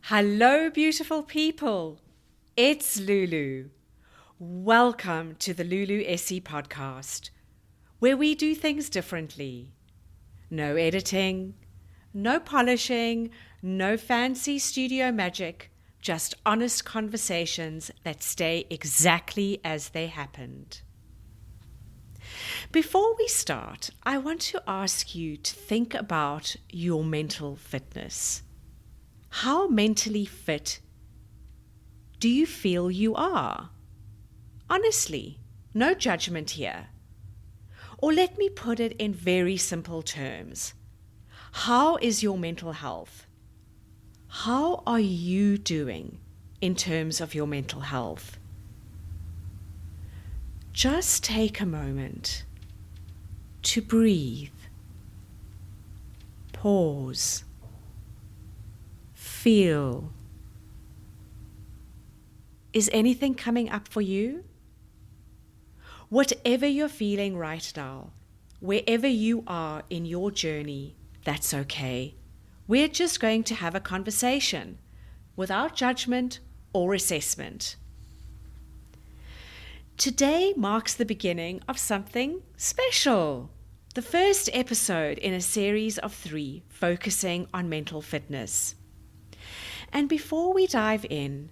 Hello, beautiful people. It's Lulu. Welcome to the Lulu SE podcast, where we do things differently. No editing, no polishing, no fancy studio magic, just honest conversations that stay exactly as they happened. Before we start, I want to ask you to think about your mental fitness. How mentally fit do you feel you are? Honestly, no judgment here. Or let me put it in very simple terms. How is your mental health? How are you doing in terms of your mental health? Just take a moment to breathe, pause, feel. Is anything coming up for you? Whatever you're feeling right now, wherever you are in your journey, that's okay. We're just going to have a conversation without judgment or assessment. Today marks the beginning of something special. The first episode in a series of 3 focusing on mental fitness. And before we dive in,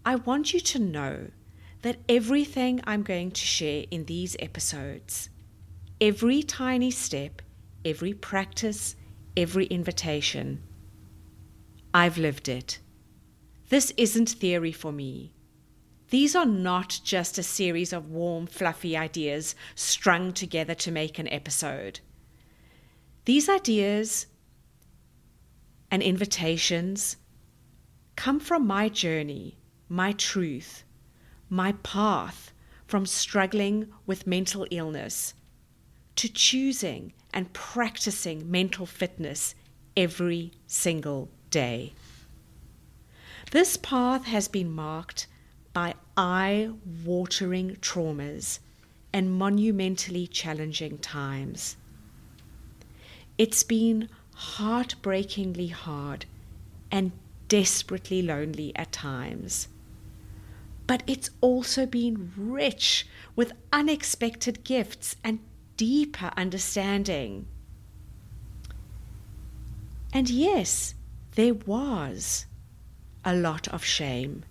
I want you to know that everything I'm going to share in these episodes, every tiny step, every practice, every invitation, I've lived it. This isn't theory for me. These are not just a series of warm, fluffy ideas strung together to make an episode. These ideas and invitations come from my journey, my truth, my path from struggling with mental illness to choosing and practicing mental fitness every single day. This path has been marked by eye-watering traumas and monumentally challenging times. It's been heartbreakingly hard and desperately lonely at times. But it's also been rich with unexpected gifts and deeper understanding. And yes, there was a lot of shame.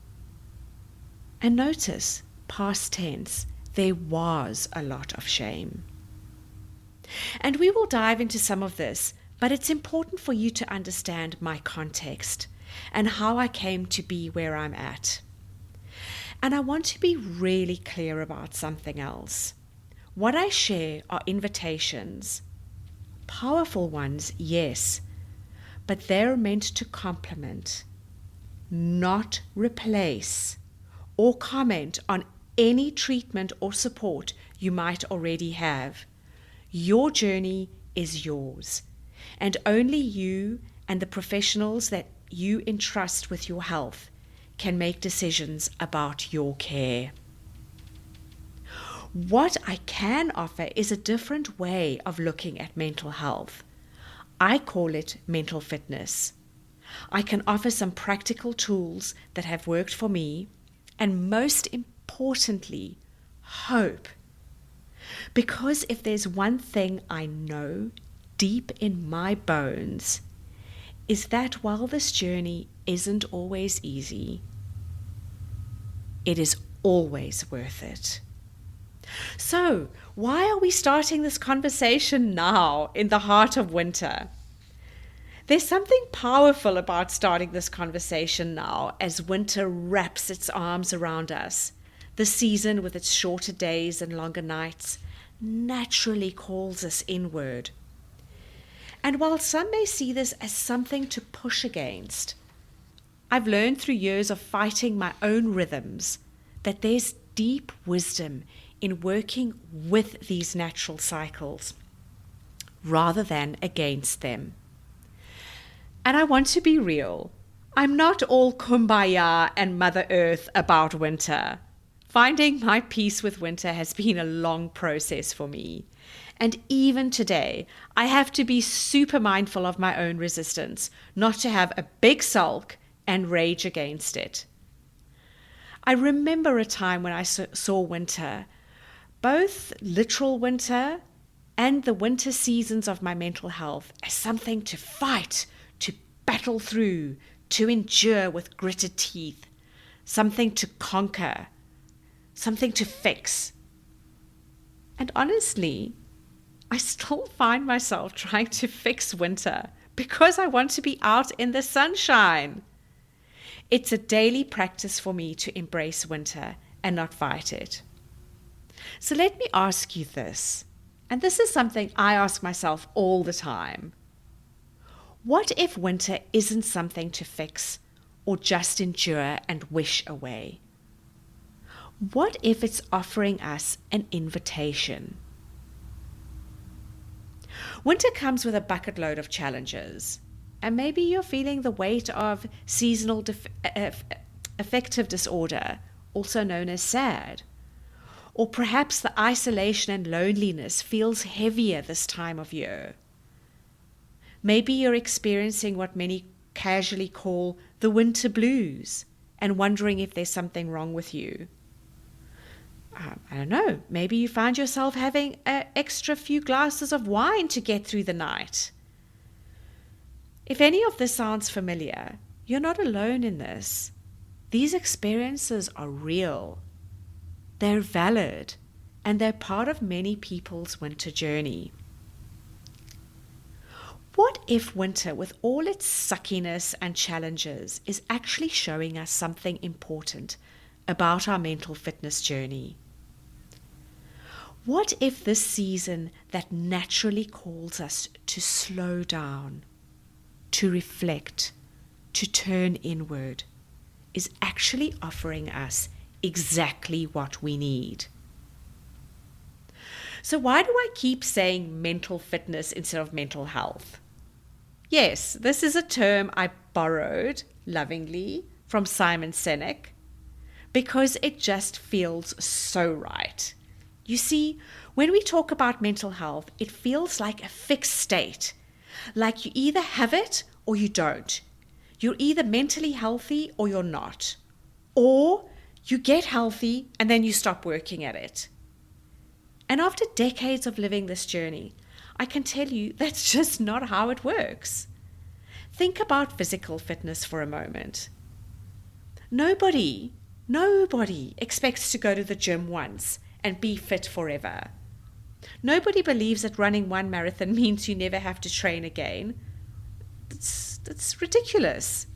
And notice, past tense, there was a lot of shame. And we will dive into some of this, but it's important for you to understand my context and how I came to be where I'm at. And I want to be really clear about something else. What I share are invitations. Powerful ones, yes, but they're meant to complement, not replace, or comment on any treatment or support you might already have. Your journey is yours, and only you and the professionals that you entrust with your health can make decisions about your care. What I can offer is a different way of looking at mental health. I call it mental fitness. I can offer some practical tools that have worked for me, and most importantly, hope. Because if there's one thing I know deep in my bones, is that while this journey isn't always easy, it is always worth it. So, why are we starting this conversation now in the heart of winter? There's something powerful about starting this conversation now as winter wraps its arms around us. The season, with its shorter days and longer nights, naturally calls us inward. And while some may see this as something to push against, I've learned through years of fighting my own rhythms that there's deep wisdom in working with these natural cycles rather than against them. And I want to be real. I'm not all kumbaya and Mother Earth about winter. Finding my peace with winter has been a long process for me. And even today, I have to be super mindful of my own resistance, not to have a big sulk and rage against it. I remember a time when I saw winter, both literal winter and the winter seasons of my mental health, as something to fight, to battle through, to endure with gritted teeth, something to conquer, something to fix. And honestly, I still find myself trying to fix winter because I want to be out in the sunshine. It's a daily practice for me to embrace winter and not fight it. So let me ask you this, and this is something I ask myself all the time. What if winter isn't something to fix or just endure and wish away? What if it's offering us an invitation? Winter comes with a bucket load of challenges, and maybe you're feeling the weight of seasonal affective disorder, also known as SAD. Or perhaps the isolation and loneliness feels heavier this time of year. Maybe you're experiencing what many casually call the winter blues and wondering if there's something wrong with you. I don't know, maybe you find yourself having an extra few glasses of wine to get through the night. If any of this sounds familiar, you're not alone in this. These experiences are real. They're valid, and they're part of many people's winter journey. What if winter, with all its suckiness and challenges, is actually showing us something important about our mental fitness journey? What if this season that naturally calls us to slow down, to reflect, to turn inward, is actually offering us exactly what we need? So why do I keep saying mental fitness instead of mental health? Yes, this is a term I borrowed lovingly from Simon Sinek because it just feels so right. You see, when we talk about mental health, it feels like a fixed state, like you either have it or you don't. You're either mentally healthy or you're not. Or you get healthy and then you stop working at it. And after decades of living this journey, I can tell you that's just not how it works. Think about physical fitness for a moment. Nobody expects to go to the gym once and be fit forever. Nobody believes that running one marathon means you never have to train again. That's ridiculous.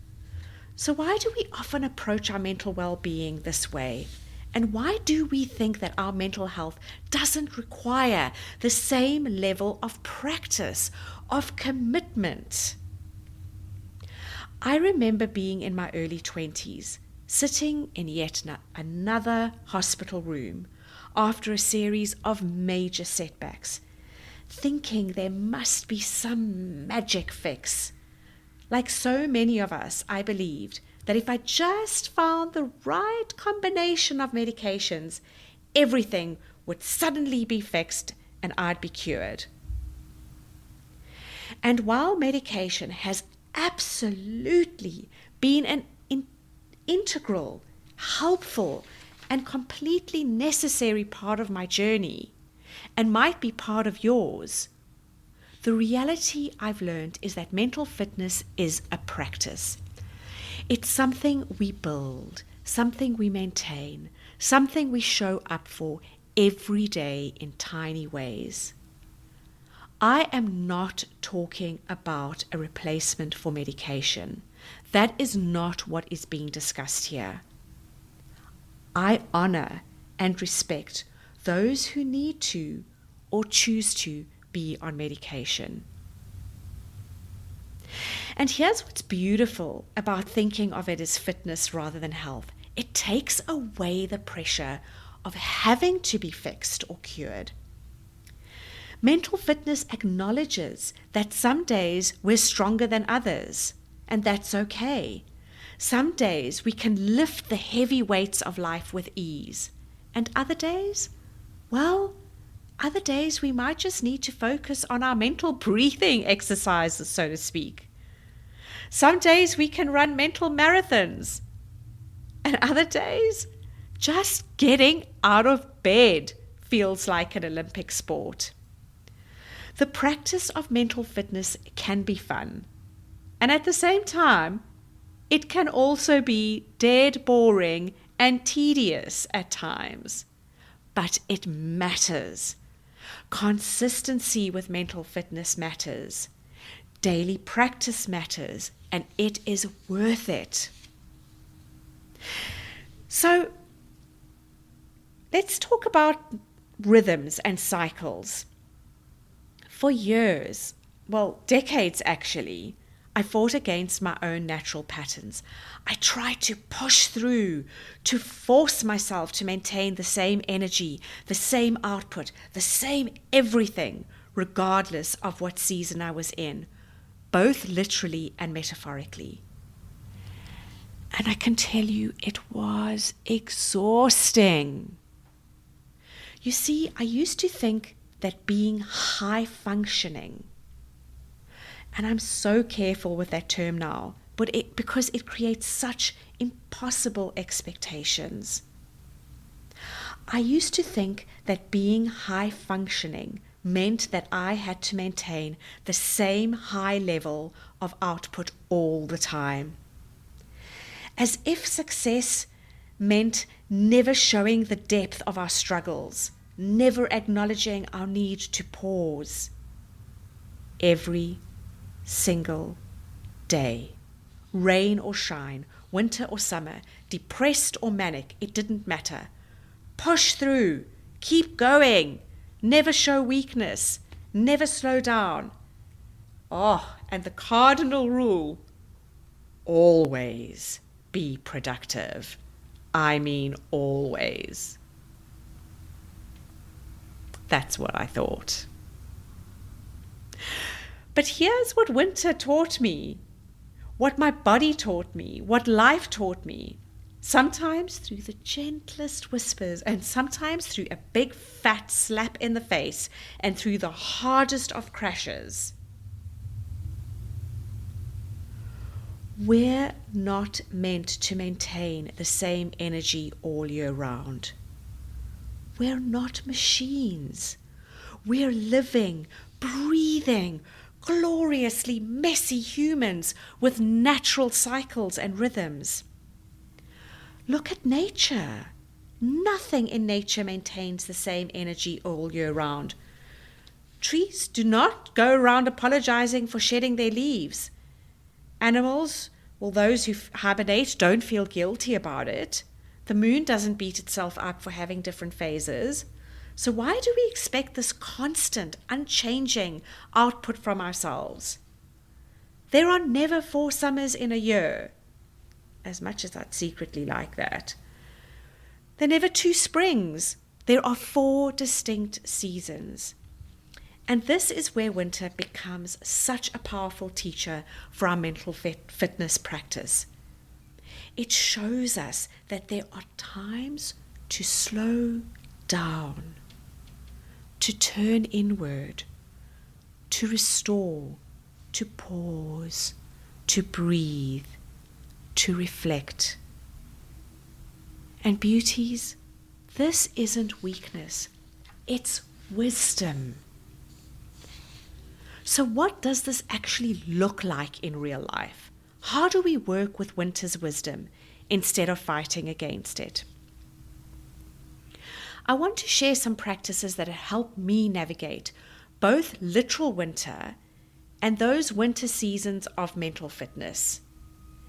So why do we often approach our mental well-being this way? And why do we think that our mental health doesn't require the same level of practice, of commitment? I remember being in my early 20s, sitting in yet another hospital room after a series of major setbacks, thinking there must be some magic fix. Like so many of us, I believed that if I just found the right combination of medications, everything would suddenly be fixed and I'd be cured. And while medication has absolutely been an integral, helpful, and completely necessary part of my journey, and might be part of yours, the reality I've learned is that mental fitness is a practice. It's something we build, something we maintain, something we show up for every day in tiny ways. I am not talking about a replacement for medication. That is not what is being discussed here. I honor and respect those who need to or choose to be on medication. And here's what's beautiful about thinking of it as fitness rather than health. It takes away the pressure of having to be fixed or cured. Mental fitness acknowledges that some days we're stronger than others, and that's okay. Some days we can lift the heavy weights of life with ease, and other days, other days we might just need to focus on our mental breathing exercises, so to speak. Some days we can run mental marathons, and other days, just getting out of bed feels like an Olympic sport. The practice of mental fitness can be fun, and at the same time, it can also be dead boring and tedious at times. But it matters. Consistency with mental fitness matters. Daily practice matters, and it is worth it. So, let's talk about rhythms and cycles. For years, well, decades actually, I fought against my own natural patterns. I tried to push through, to force myself to maintain the same energy, the same output, the same everything, regardless of what season I was in, both literally and metaphorically. And I can tell you, it was exhausting. You see, I used to think that being high functioning, and I'm so careful with that term now, because it creates such impossible expectations. I used to think that being high functioning meant that I had to maintain the same high level of output all the time. As if success meant never showing the depth of our struggles, never acknowledging our need to pause. Every single day, rain or shine, winter or summer, depressed or manic, it didn't matter. Push through, keep going, never show weakness, never slow down. Oh, and the cardinal rule, always be productive. I mean, always. That's what I thought. But here's what winter taught me, what my body taught me, what life taught me. Sometimes through the gentlest whispers, and sometimes through a big fat slap in the face, and through the hardest of crashes. We're not meant to maintain the same energy all year round. We're not machines. We're living, breathing, gloriously messy humans with natural cycles and rhythms. Look at nature. Nothing in nature maintains the same energy all year round. Trees do not go around apologizing for shedding their leaves. Animals, well, those who hibernate don't feel guilty about it. The moon doesn't beat itself up for having different phases. So why do we expect this constant, unchanging output from ourselves? There are never 4 summers in a year, as much as I'd secretly like that. There are never 2 springs. There are 4 distinct seasons. And this is where winter becomes such a powerful teacher for our mental fitness practice. It shows us that there are times to slow down, to turn inward, to restore, to pause, to breathe, to reflect. And beauties, this isn't weakness, it's wisdom. So what does this actually look like in real life? How do we work with winter's wisdom instead of fighting against it? I want to share some practices that have helped me navigate both literal winter and those winter seasons of mental fitness.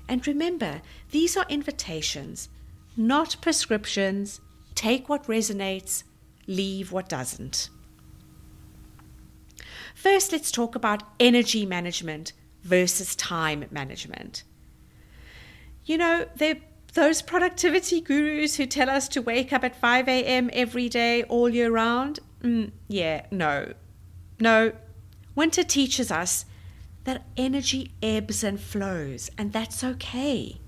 And remember, these are invitations, not prescriptions. Take what resonates, leave what doesn't. First, let's talk about energy management versus time management. You know, those productivity gurus who tell us to wake up at 5 a.m. every day, all year round. No. Winter teaches us that energy ebbs and flows, and that's okay.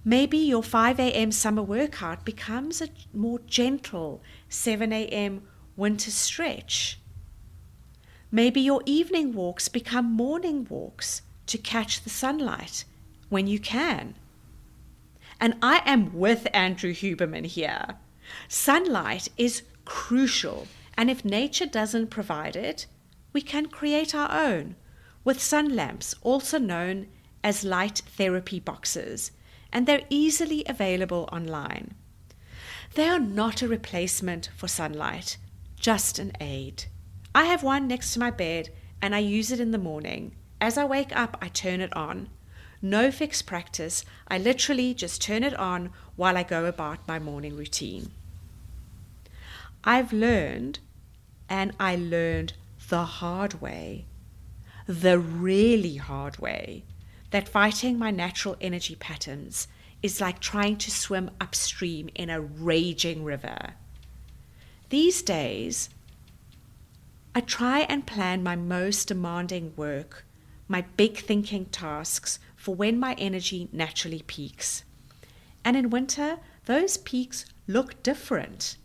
Maybe your 5 a.m. summer workout becomes a more gentle 7 a.m. winter stretch. Maybe your evening walks become morning walks to catch the sunlight when you can. And I am with Andrew Huberman here. Sunlight is crucial, and if nature doesn't provide it, we can create our own with sun lamps, also known as light therapy boxes, and they're easily available online. They are not a replacement for sunlight, just an aid. I have one next to my bed and I use it in the morning. As I wake up, I turn it on. No fixed practice. I literally just turn it on while I go about my morning routine. I've learned, and I learned the hard way, the really hard way, that fighting my natural energy patterns is like trying to swim upstream in a raging river. These days, I try and plan my most demanding work, my big thinking tasks for when my energy naturally peaks. And in winter, those peaks look different.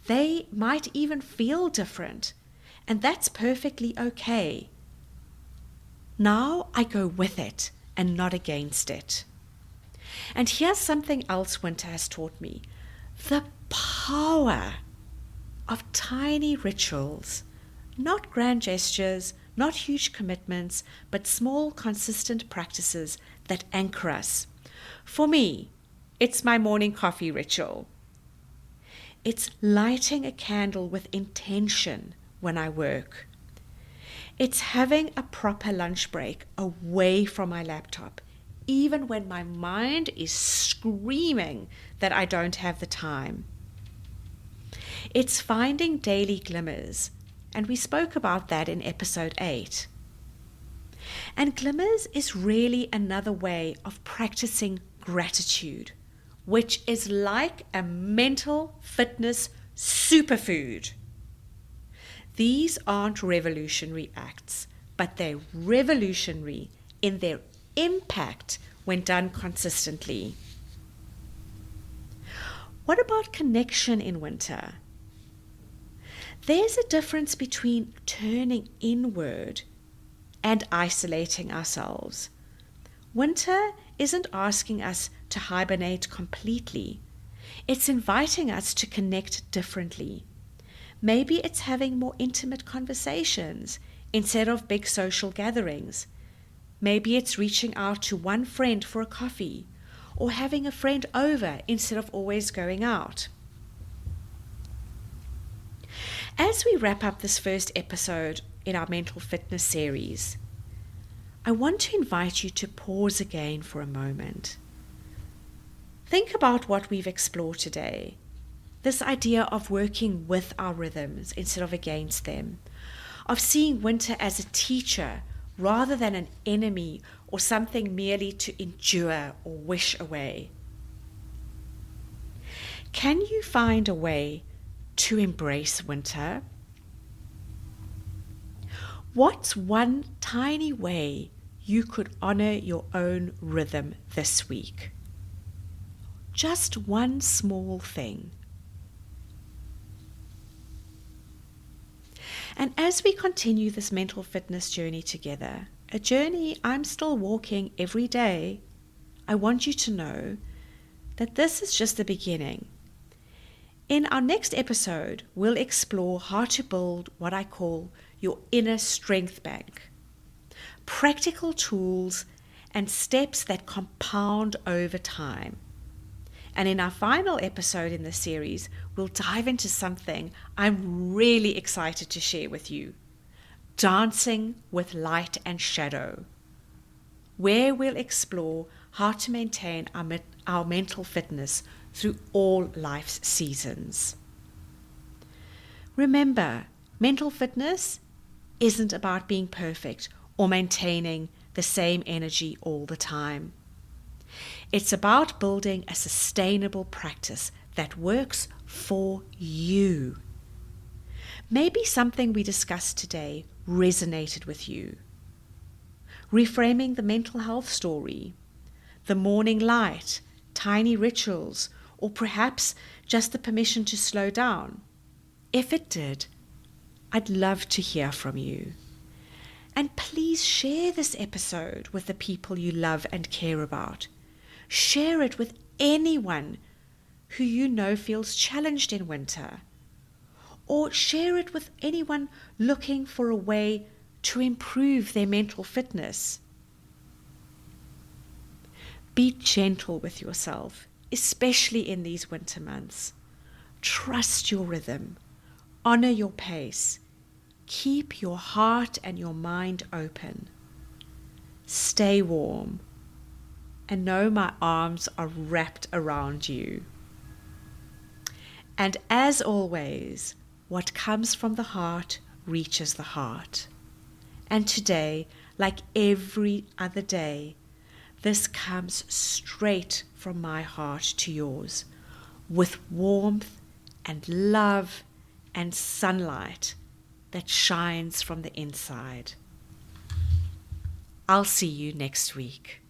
They might even feel different, and that's perfectly okay. Now I go with it and not against it. And here's something else winter has taught me: the power of tiny rituals, not grand gestures, not huge commitments, but small, consistent practices that anchor us. For me, it's my morning coffee ritual. It's lighting a candle with intention when I work. It's having a proper lunch break away from my laptop, even when my mind is screaming that I don't have the time. It's finding daily glimmers, and we spoke about that in episode 8. And glimmers is really another way of practicing gratitude, which is like a mental fitness superfood. These aren't revolutionary acts, but they're revolutionary in their impact when done consistently. What about connection in winter? There's a difference between turning inward and isolating ourselves. Winter isn't asking us to hibernate completely. It's inviting us to connect differently. Maybe it's having more intimate conversations instead of big social gatherings. Maybe it's reaching out to one friend for a coffee, or having a friend over instead of always going out. As we wrap up this first episode in our mental fitness series, I want to invite you to pause again for a moment. Think about what we've explored today. This idea of working with our rhythms instead of against them, of seeing winter as a teacher rather than an enemy or something merely to endure or wish away. Can you find a way to embrace winter? What's one tiny way you could honor your own rhythm this week? Just one small thing. And as we continue this mental fitness journey together, a journey I'm still walking every day, I want you to know that this is just the beginning. In our next episode, we'll explore how to build what I call your inner strength bank. Practical tools and steps that compound over time. And in our final episode in this series, we'll dive into something I'm really excited to share with you: dancing with light and shadow, where we'll explore how to maintain our mental fitness through all life's seasons. Remember, mental fitness isn't about being perfect or maintaining the same energy all the time. It's about building a sustainable practice that works for you. Maybe something we discussed today resonated with you. Reframing the mental health story, the morning light, tiny rituals, or perhaps just the permission to slow down. If it did, I'd love to hear from you. And please share this episode with the people you love and care about. Share it with anyone who you know feels challenged in winter. Or share it with anyone looking for a way to improve their mental fitness. Be gentle with yourself, especially in these winter months. Trust your rhythm. Honor your pace. Keep your heart and your mind open. Stay warm. And know my arms are wrapped around you. And as always, what comes from the heart reaches the heart. And today, like every other day, this comes straight from my heart to yours, with warmth and love and sunlight that shines from the inside. I'll see you next week.